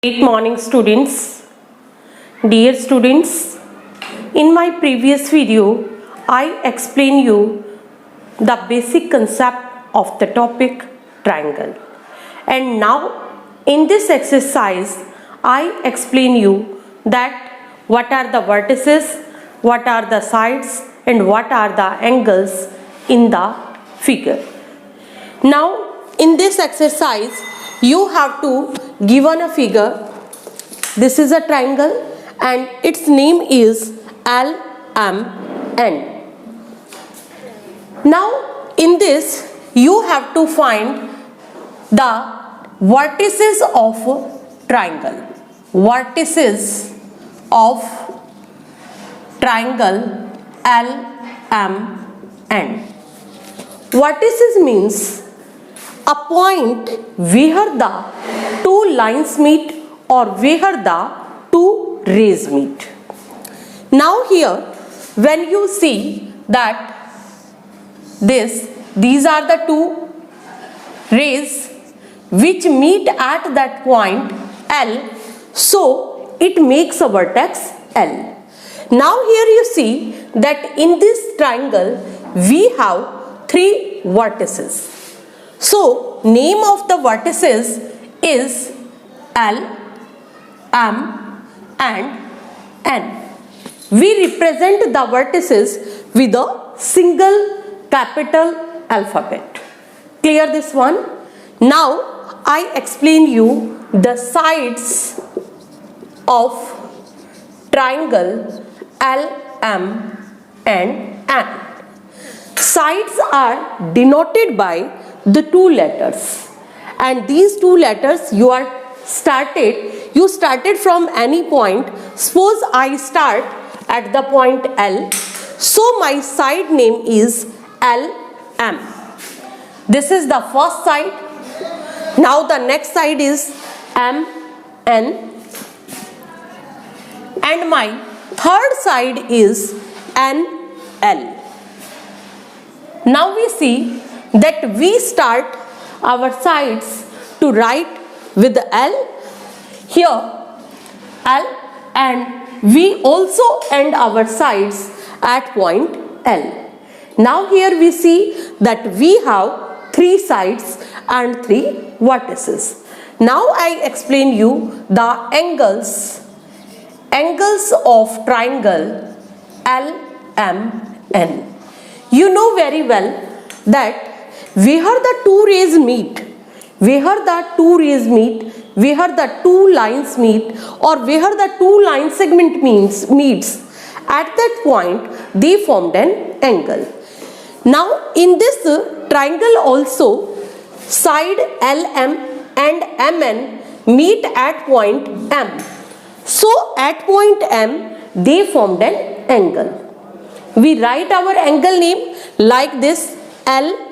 Good morning students. Dear students, in my previous video I explained you the basic concept of the topic triangle, and now in this exercise I explain you that what are the vertices, what are the sides and what are the angles in the figure. Now in this exercise you have to given a figure. This is a triangle and its name is LMN. Now in this you have to find the vertices of triangle. Vertices of triangle LMN. Vertices means a point where the two lines meet or where the two rays meet. Now here when you see that these are the two rays which meet at that point L, so it makes a vertex L. Now here you see that in this triangle we have three vertices. So name of the vertices is L, M and N. We represent the vertices with a single capital alphabet. Clear this one? Now I explain you the sides of triangle L, M and N. Sides are denoted by the two letters, and these two letters you started from any point. Suppose I start at the point L, so my side name is LM. This is the first side. Now the next side is MN and my third side is NL. Now we see that we start our sides to write with L here L, and we also end our sides at point L. Now here we see that we have three sides and three vertices. Now I explain you the angles of triangle LMN. You know very well that where the two rays meet, where the two lines meet or where the two line segment meets, at that point they formed an angle. Now in this triangle also side LM and MN meet at point M. So at point M they formed an angle. We write our angle name like this LMN.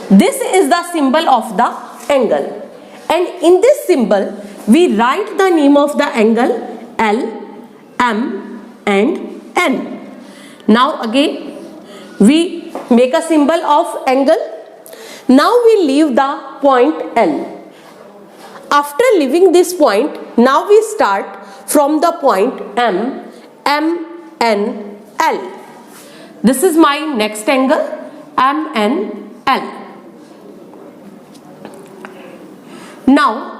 This is the symbol of the angle, and in this symbol we write the name of the angle L, M and N. Now again we make a symbol of angle. Now we leave the point L. After leaving this point, now we start from the point M, N, L. This is my next angle MNL. Now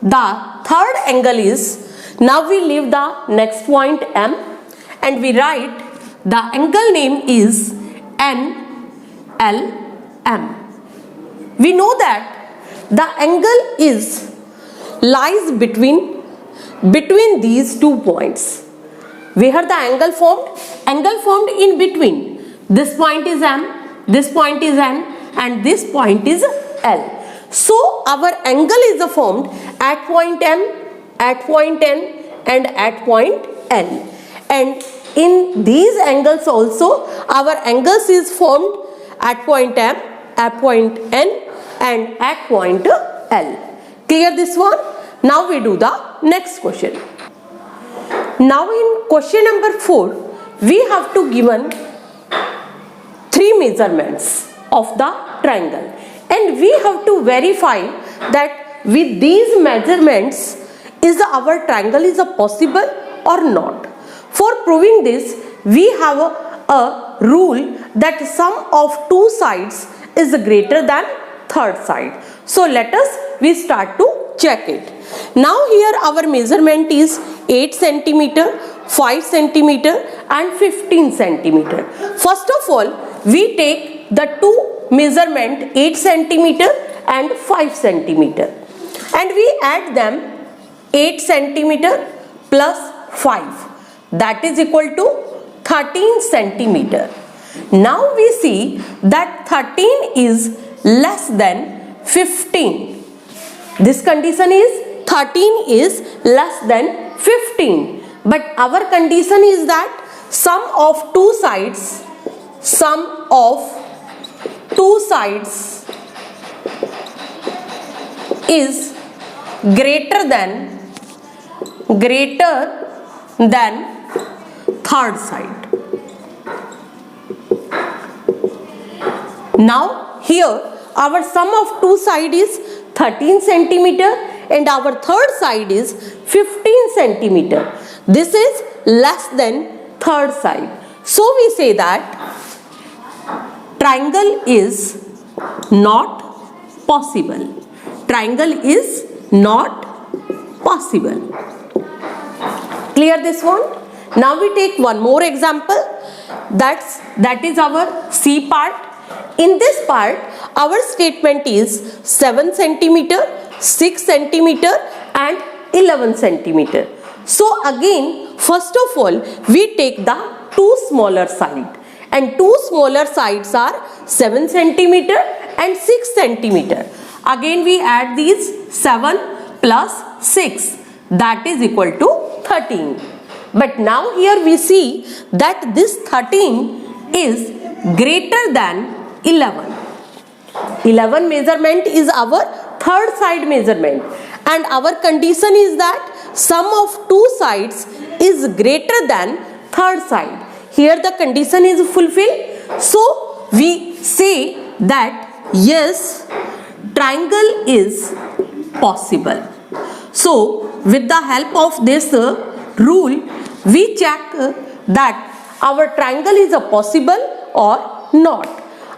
the third angle is, now we leave the next point M and we write the angle name is NLM. We know that the angle lies between these 2 points. Where the angle formed in between. This point is M, this point is N and this point is L. So our angle is formed at point M, at point N and at point L. And in these angles also our angles is formed at point M, at point N and at point L. Clear this one? Now we do the next question. Now in question number 4 we have to given 3 measurements of the triangle and we have to verify that with these measurements is our triangle is a possible or not. For proving this, we have a rule that sum of two sides is greater than third side. So let us we start to check it. Now here our measurement is 8 centimeter, 5 centimeter and 15 centimeter. First of all, we take the two measurement 8 centimeter and 5 centimeter and we add them 8 centimeter plus 5, that is equal to 13 centimeter. Now we see that 13 is less than 15. This condition is 13 is less than 15. But our condition is that sum of two sides is greater than third side. Now here our sum of two side is 13 centimeter and our third side is 15 centimeter. This is less than third side. So we say that triangle is not possible. Triangle is not possible. Clear this one? Now we take one more example. That is our C part. In this part, our statement is 7 centimeter, 6 centimeter and 11 centimeter. So again, first of all, we take the two smaller side and two smaller sides are 7 centimeter and 6 centimeter. Again we add these 7 plus 6, that is equal to 13. But now here we see that this 13 is greater than 11. 11 measurement is our third side measurement and our condition is that sum of two sides is greater than third side. Here the condition is fulfilled. So we say that yes, triangle is possible. So with the help of this rule, we check that our triangle is a possible or not.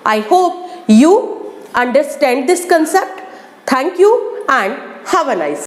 I hope you understand this concept. Thank you and have a nice day.